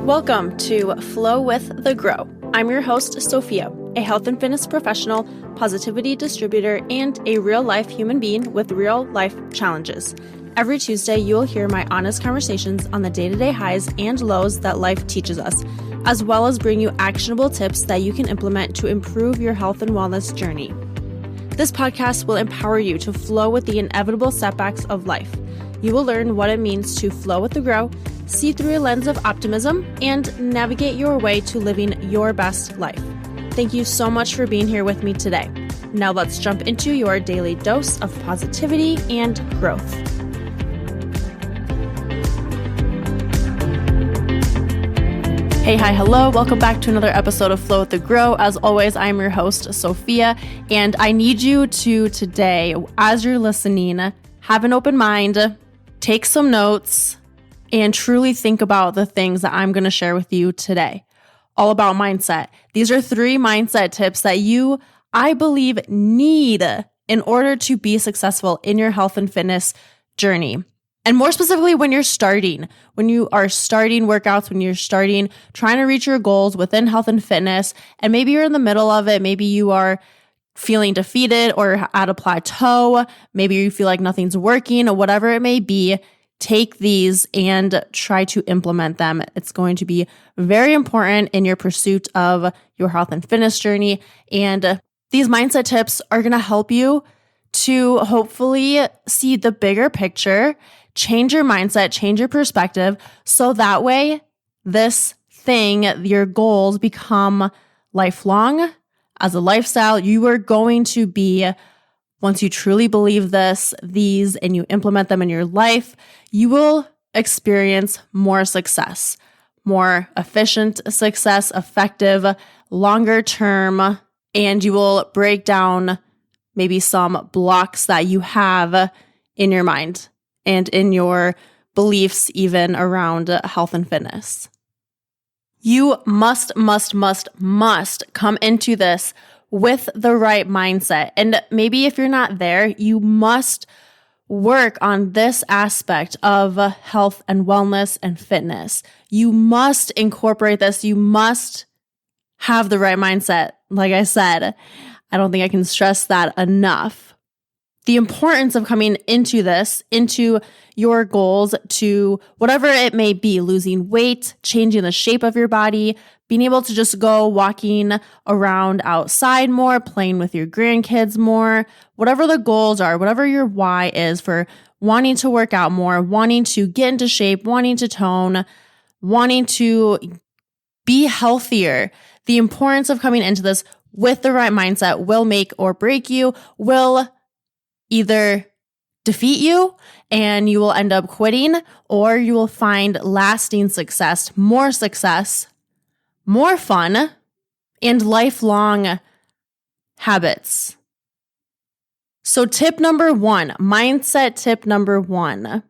Welcome to Flow with the Grow. I'm your host, Sophia, a health and fitness professional, positivity distributor, and a real-life human being with real-life challenges. Every Tuesday, you will hear my honest conversations on the day-to-day highs and lows that life teaches us, as well as bring you actionable tips that you can implement to improve your health and wellness journey. This podcast will empower you to flow with the inevitable setbacks of life. You will learn what it means to flow with the grow, see through a lens of optimism, and navigate your way to living your best life. Thank you so much for being here with me today. Now let's jump into your daily dose of positivity and growth. Hey, hi, hello. Welcome back to another episode of Flow with the Grow. As always, I'm your host, Sophia, and I need you to today, as you're listening, have an open mind, take some notes, and truly think about the things that I'm going to share with you today. All about mindset. These are 3 mindset tips that you, I believe, need in order to be successful in your health and fitness journey. And more specifically, when you are starting workouts, when you're starting, trying to reach your goals within health and fitness, and maybe you're in the middle of it, maybe you are feeling defeated or at a plateau, maybe you feel like nothing's working or whatever it may be, take these and try to implement them. It's going to be very important in your pursuit of your health and fitness journey. And these mindset tips are going to help you to hopefully see the bigger picture, change your mindset, change your perspective, so that way this thing, your goals, become lifelong. As a lifestyle, you are going to be, once you truly believe these, and you implement them in your life, you will experience more success, more efficient success, effective, longer term, and you will break down maybe some blocks that you have in your mind and in your beliefs, even around health and fitness. You must come into this with the right mindset. And maybe if you're not there, you must work on this aspect of health and wellness and fitness. You must incorporate this. You must have the right mindset. Like I said, I don't think I can stress that enough. The importance of coming into this, into your goals, to whatever it may be, losing weight, changing the shape of your body, being able to just go walking around outside more, playing with your grandkids more, whatever the goals are, whatever your why is for wanting to work out more, wanting to get into shape, wanting to tone, wanting to be healthier. The importance of coming into this with the right mindset will make or break you, will either defeat you and you will end up quitting, or you will find lasting success, more fun, and lifelong habits. So tip number 1, mindset tip number 1.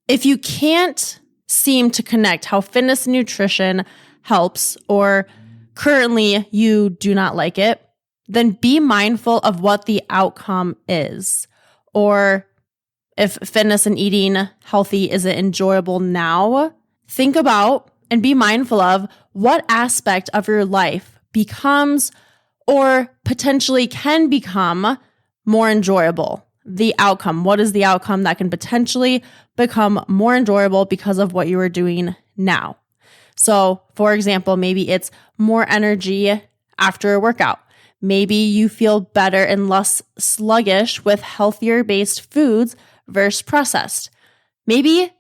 If you can't seem to connect how fitness and nutrition helps, or currently you do not like it, then be mindful of what the outcome is. Or if fitness and eating healthy isn't enjoyable now, think about and be mindful of what aspect of your life becomes or potentially can become more enjoyable. The outcome. What is the outcome that can potentially become more enjoyable because of what you are doing now? So, for example, maybe it's more energy after a workout. Maybe you feel better and less sluggish with healthier based foods versus processed. Maybe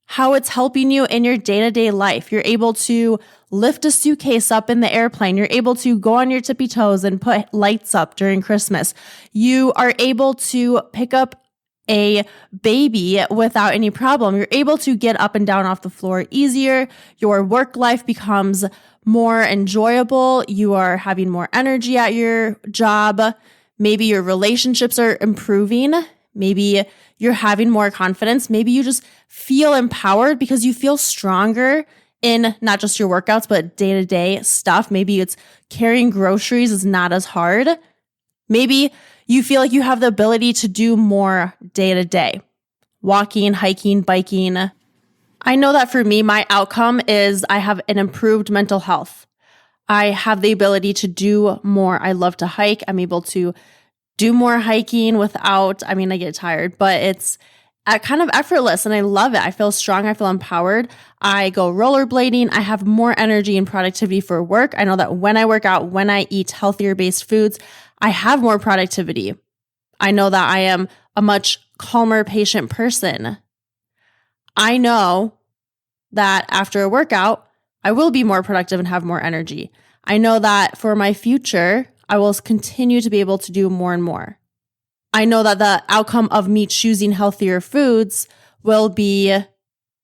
how it's helping you in your day-to-day life. You're able to lift a suitcase up in the airplane. You're able to go on your tippy toes and put lights up during Christmas. You are able to pick up a baby without any problem. You're able to get up and down off the floor easier. Your work life becomes more enjoyable. You are having more energy at your job. Maybe your relationships are improving. Maybe you're having more confidence. Maybe you just feel empowered because you feel stronger in not just your workouts, but day-to-day stuff. Maybe it's carrying groceries is not as hard. Maybe you feel like you have the ability to do more day-to-day. Walking, hiking, biking, I know that for me, my outcome is I have an improved mental health. I have the ability to do more. I love to hike. I'm able to do more hiking without, I get tired, but it's kind of effortless and I love it. I feel strong. I feel empowered. I go rollerblading. I have more energy and productivity for work. I know that when I work out, when I eat healthier based foods, I have more productivity. I know that I am a much calmer, patient person. I know that after a workout, I will be more productive and have more energy. I know that for my future, I will continue to be able to do more and more. I know that the outcome of me choosing healthier foods will be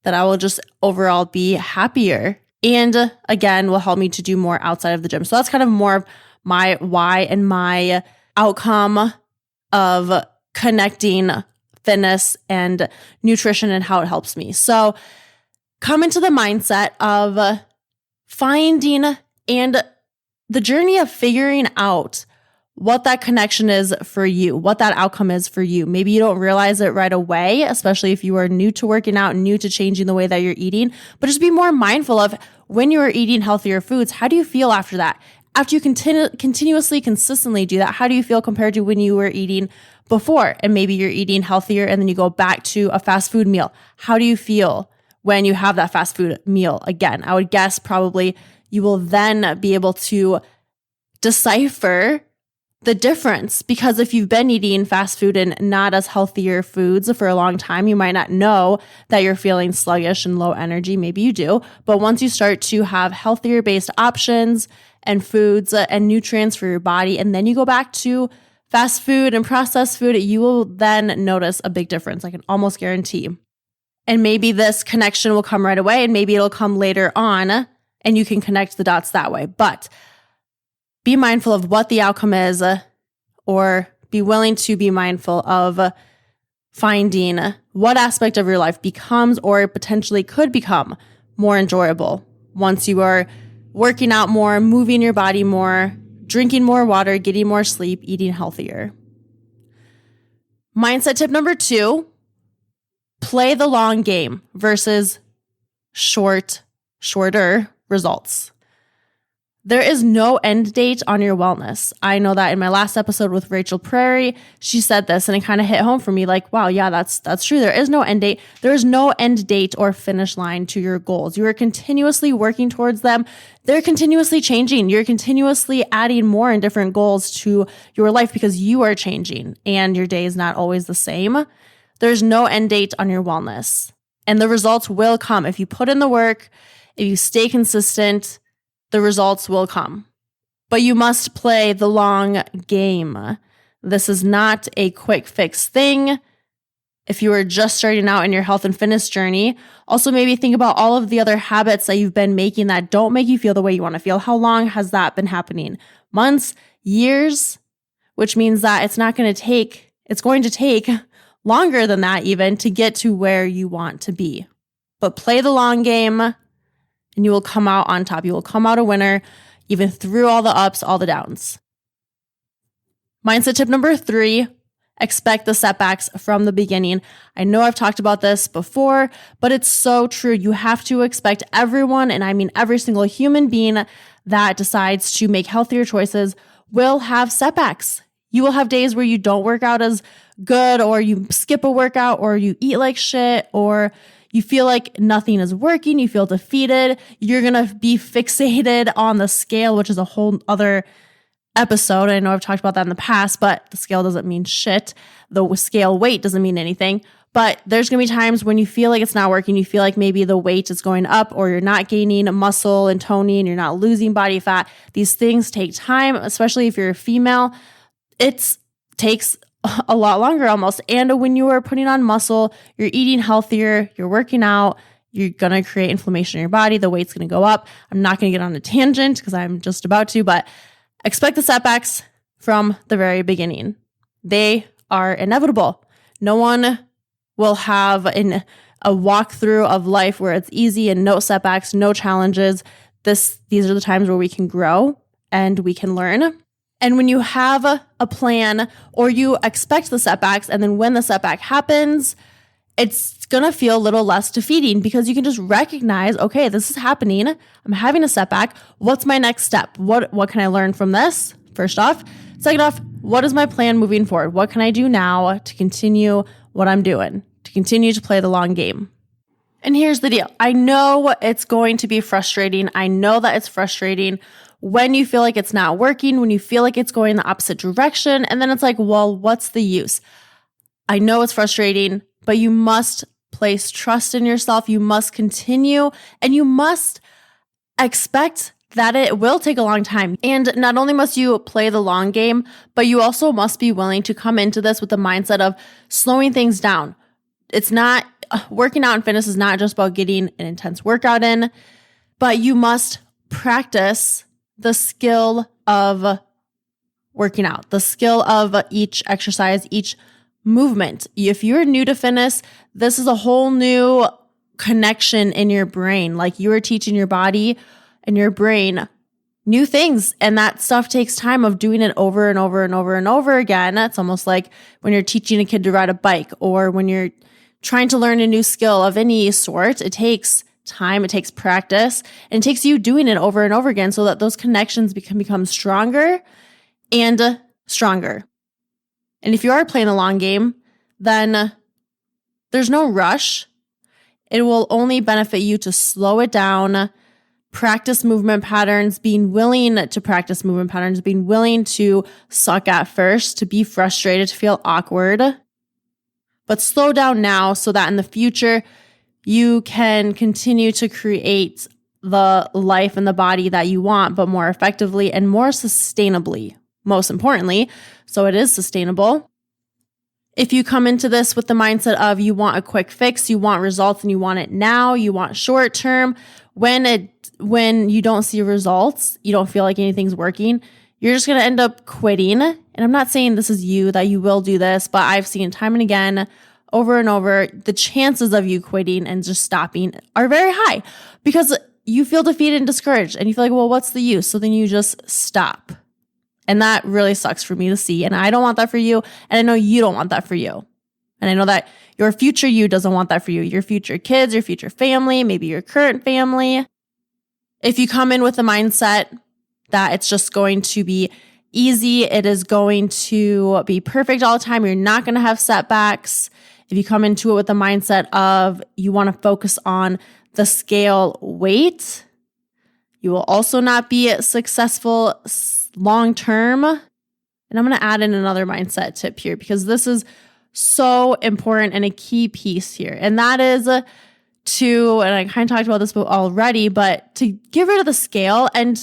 that I will just overall be happier and again, will help me to do more outside of the gym. So that's kind of more of my why and my outcome of connecting fitness and nutrition and how it helps me. So come into the mindset of finding and the journey of figuring out what that connection is for you, what that outcome is for you. Maybe you don't realize it right away, especially if you are new to working out, new to changing the way that you're eating, but just be more mindful of when you are eating healthier foods. How do you feel after that? After you consistently do that, how do you feel compared to when you were eating before? And maybe you're eating healthier and then you go back to a fast food meal. How do you feel when you have that fast food meal again? I would guess probably you will then be able to decipher the difference, because if you've been eating fast food and not as healthier foods for a long time, you might not know that you're feeling sluggish and low energy. Maybe you do, but once you start to have healthier based options and foods and nutrients for your body, and then you go back to fast food and processed food, you will then notice a big difference. I can almost guarantee. And maybe this connection will come right away, and maybe it'll come later on, and you can connect the dots that way. But be mindful of what the outcome is, or be willing to be mindful of finding what aspect of your life becomes or potentially could become more enjoyable once you are working out more, moving your body more, drinking more water, getting more sleep, eating healthier. Mindset tip number 2, play the long game versus shorter results. There is no end date on your wellness. I know that in my last episode with Rachel Prairie, she said this and it kind of hit home for me like, wow, yeah, that's true. There is no end date. There is no end date or finish line to your goals. You are continuously working towards them. They're continuously changing. You're continuously adding more and different goals to your life because you are changing and your day is not always the same. There's no end date on your wellness, and the results will come. If you put in the work, if you stay consistent, the results will come. But you must play the long game. This is not a quick fix thing. If you are just starting out in your health and fitness journey, also maybe think about all of the other habits that you've been making that don't make you feel the way you want to feel. How long has that been happening? Months, years, which means that it's going to take longer than that even to get to where you want to be. But play the long game, and you will come out on top. You will come out a winner, even through all the ups, all the downs. Mindset tip number 3, expect the setbacks from the beginning. I know I've talked about this before, but it's so true. You have to expect everyone, and I mean every single human being that decides to make healthier choices will have setbacks. You will have days where you don't work out as good, or you skip a workout, or you eat like shit, or you feel like nothing is working. You feel defeated. You're going to be fixated on the scale, which is a whole other episode. I know I've talked about that in the past, but the scale doesn't mean shit. The scale weight doesn't mean anything. But there's going to be times when you feel like it's not working. You feel like maybe the weight is going up, or you're not gaining muscle and toning. You're not losing body fat. These things take time, especially if you're a female. It takes a lot longer almost. And when you are putting on muscle, you're eating healthier, you're working out, you're going to create inflammation in your body. The weight's going to go up. I'm not going to get on a tangent because I'm just about to, but expect the setbacks from the very beginning. They are inevitable. No one will have a walkthrough of life where it's easy and no setbacks, no challenges. These are the times where we can grow and we can learn. And when you have a plan, or you expect the setbacks, and then when the setback happens, it's going to feel a little less defeating because you can just recognize, okay, this is happening. I'm having a setback. What's my next step? What can I learn from this? First off. Second off, what is my plan moving forward? What can I do now to continue what I'm doing, to continue to play the long game? And here's the deal. I know it's going to be frustrating. I know that it's frustrating when you feel like it's not working, when you feel like it's going the opposite direction. And then it's like, well, what's the use? I know it's frustrating, but you must place trust in yourself. You must continue, and you must expect that it will take a long time. And not only must you play the long game, but you also must be willing to come into this with the mindset of slowing things down. It's not, working out in fitness is not just about getting an intense workout in, but you must practice the skill of working out, the skill of each exercise, each movement. If you're new to fitness, this is a whole new connection in your brain. Like you are teaching your body and your brain new things. And that stuff takes time of doing it over and over and over and over again. It's almost like when you're teaching a kid to ride a bike or when you're trying to learn a new skill of any sort. It takes time, it takes practice, and it takes you doing it over and over again so that those connections can become stronger and stronger. And if you are playing a long game, then there's no rush. It will only benefit you to slow it down, practice movement patterns, being willing to practice movement patterns, being willing to suck at first, to be frustrated, to feel awkward. But slow down now so that in the future, you can continue to create the life and the body that you want, but more effectively and more sustainably, most importantly. So it is sustainable. If you come into this with the mindset of you want a quick fix, you want results and you want it now, you want short term, when you don't see results, you don't feel like anything's working, you're just going to end up quitting. And I'm not saying this is you, that you will do this, but I've seen time and again, over and over, the chances of you quitting and just stopping are very high because you feel defeated and discouraged and you feel like, well, what's the use? So then you just stop. And that really sucks for me to see. And I don't want that for you. And I know you don't want that for you. And I know that your future you doesn't want that for you. Your future kids, your future family, maybe your current family. If you come in with the mindset that it's just going to be easy, it is going to be perfect all the time, you're not going to have setbacks. If you come into it with the mindset of you want to focus on the scale weight, you will also not be successful long term. And I'm going to add in another mindset tip here because this is so important and a key piece here. And that is and I kind of talked about this already, but to get rid of the scale and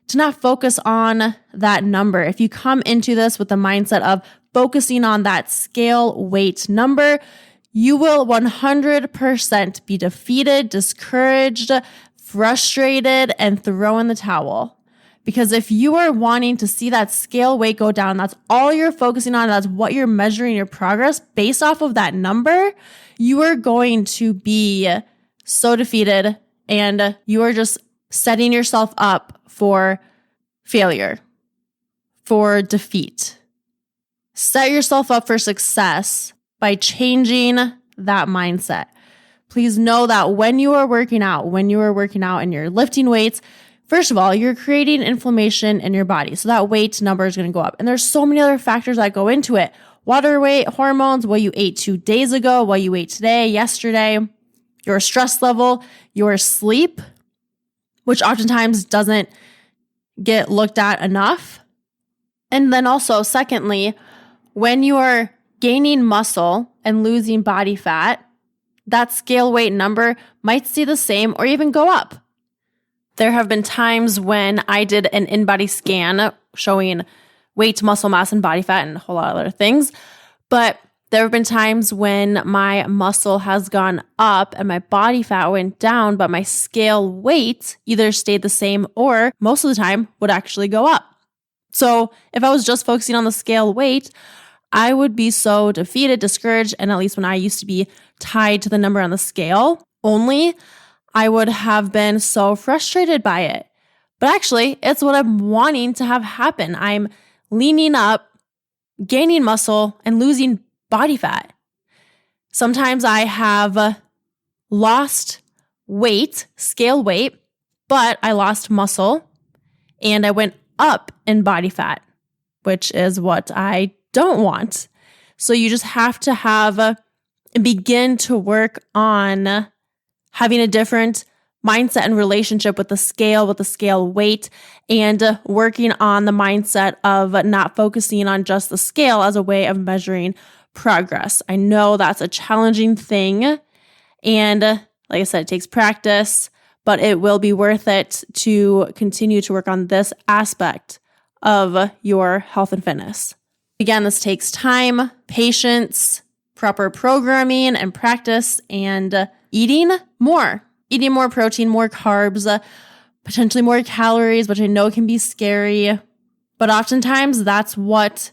to not focus on that number. If you come into this with the mindset of focusing on that scale weight number, you will 100% be defeated, discouraged, frustrated, and throw in the towel. Because if you are wanting to see that scale weight go down, that's all you're focusing on, that's what you're measuring your progress based off of that number, you are going to be so defeated and you are just setting yourself up for failure, for defeat. Set yourself up for success by changing that mindset. Please know that when you are working out and you're lifting weights, first of all, you're creating inflammation in your body. So that weight number is going to go up. And there's so many other factors that go into it. Water weight, hormones, what you ate 2 days ago, what you ate today, yesterday, your stress level, your sleep, which oftentimes doesn't get looked at enough. And then also, secondly, when you are gaining muscle and losing body fat, that scale weight number might stay the same or even go up. There have been times when I did an in-body scan showing weight, muscle mass, and body fat and a whole lot of other things. But there have been times when my muscle has gone up and my body fat went down, but my scale weight either stayed the same or most of the time would actually go up. So if I was just focusing on the scale weight, I would be so defeated, discouraged, and at least when I used to be tied to the number on the scale only, I would have been so frustrated by it. But actually, it's what I'm wanting to have happen. I'm leaning up, gaining muscle, and losing body fat. Sometimes I have lost weight, scale weight, but I lost muscle and I went up in body fat, which is what I don't want. So you just have to begin to work on having a different mindset and relationship with the scale weight, and working on the mindset of not focusing on just the scale as a way of measuring progress. I know that's a challenging thing. And like I said, it takes practice, but it will be worth it to continue to work on this aspect of your health and fitness. Again, this takes time, patience, proper programming and practice, and eating more protein, more carbs, potentially more calories, which I know can be scary, but oftentimes that's what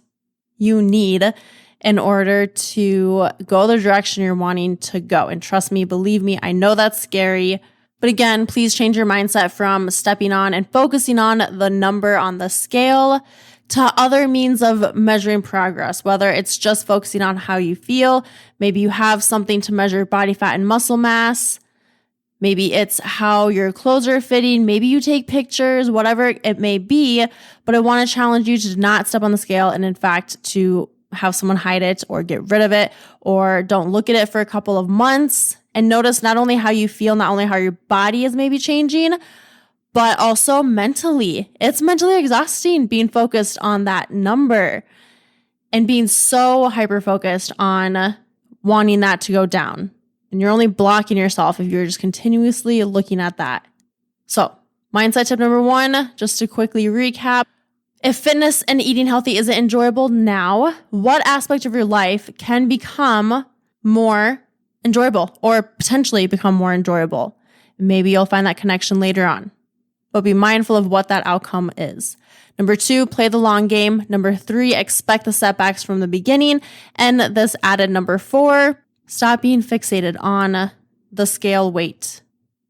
you need in order to go the direction you're wanting to go. And trust me, believe me, I know that's scary. But again, please change your mindset from stepping on and focusing on the number on the scale to other means of measuring progress, whether it's just focusing on how you feel. Maybe you have something to measure body fat and muscle mass. Maybe it's how your clothes are fitting. Maybe you take pictures, whatever it may be. But I want to challenge you to not step on the scale and, in fact, to have someone hide it or get rid of it, or don't look at it for a couple of months and notice not only how you feel, not only how your body is maybe changing, but also mentally. It's mentally exhausting being focused on that number and being so hyper-focused on wanting that to go down. And you're only blocking yourself if you're just continuously looking at that. So, mindset tip number 1, just to quickly recap. If fitness and eating healthy isn't enjoyable now, what aspect of your life can become more enjoyable or potentially become more enjoyable? Maybe you'll find that connection later on. But be mindful of what that outcome is. Number 2, play the long game. Number 3, expect the setbacks from the beginning. And this added number 4, stop being fixated on the scale weight.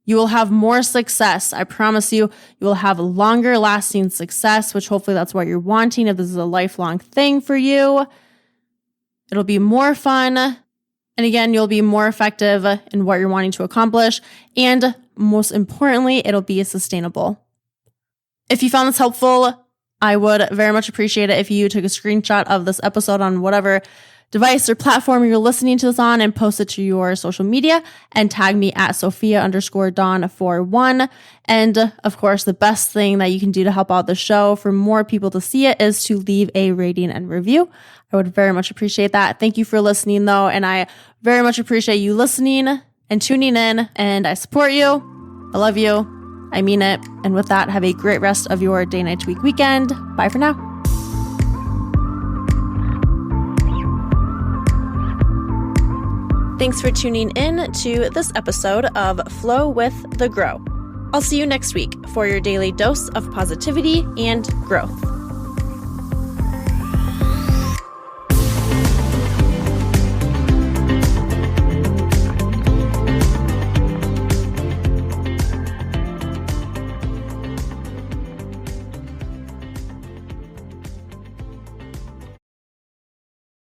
You will have more success. I promise you, you will have longer lasting success, which hopefully that's what you're wanting. If this is a lifelong thing for you, it'll be more fun. And again, you'll be more effective in what you're wanting to accomplish. And most importantly, it'll be sustainable. If you found this helpful, I would very much appreciate it if you took a screenshot of this episode on whatever device or platform you're listening to this on and post it to your social media and tag me at Sophia_Dawn41. And of course, the best thing that you can do to help out the show for more people to see it is to leave a rating and review. I would very much appreciate that. Thank you for listening though. And I very much appreciate you listening and tuning in, and I support you. I love you. I mean it. And with that, have a great rest of your day, night, week, weekend. Bye for now. Thanks for tuning in to this episode of Flow with the Grow. I'll see you next week for your daily dose of positivity and growth.